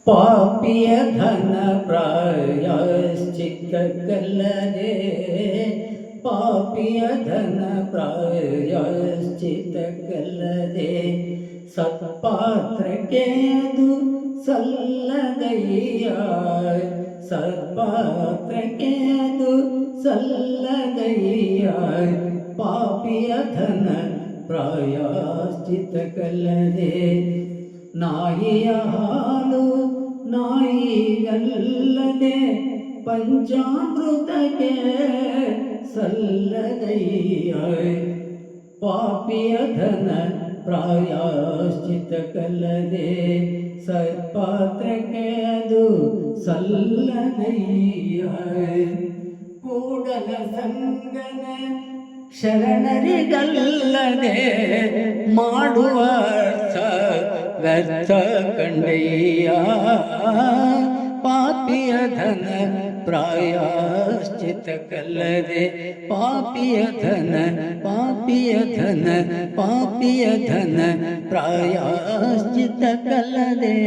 ಪಾಪಿಯ ಧನ ಪ್ರಾಯಶ್ಚಿತ್ತಕ್ಕಲ್ಲದೆ, ಪಾಪಿಯ ಧನ ಪ್ರಾಯಶ್ಚಿತ್ತಕ್ಕಲ್ಲದೆ, ಸತ್ಪಾತ್ರಕ್ಕೆ ಅದು ಸಲ್ಲದಯ್ಯ, ಸತ್ಪಾತ್ರಕ್ಕೆ ಅದು ಸಲ್ಲದಯ್ಯ. ಪಾಪಿಯ ಧನ ಪ್ರಾಯಶ್ಚಿತ್ತಕ್ಕಲ್ಲದೆ, ನಾಯಿಯ ಹಾಲು ನಾಯಿಗಲ್ಲದೆ, ಪಂಚಾಮೃತಕ್ಕೆ ಸಲ್ಲದಯ್ಯ. ಪಾಪಿಯ ಧನ ಪ್ರಾಯಶ್ಚಿತ್ತಕ್ಕಲ್ಲದೆ, ಸತ್ಪಾತ್ರಕ್ಕೆ ಅದು ಸಲ್ಲದಯ್ಯ. ಕೂಡಲ ಸಂಗನ ಶರಣರಿಗಲ್ಲದೆ, ಮಾಡುವ ವ್ಯರ್ಥ ಕಂಡಯ್ಯ. ಪಾಪಿಯ ಧನ ಪ್ರಾಯಶ್ಚಿತ್ತಕ್ಕಲ್ಲದೆ, ಪಾಪಿಯ ಧನ, ಪಾಪಿಯ ಧನ, ಪಾಪಿಯ ಧನ ಪ್ರಾಯಶ್ಚಿತ್ತಕ್ಕಲ್ಲದೆ.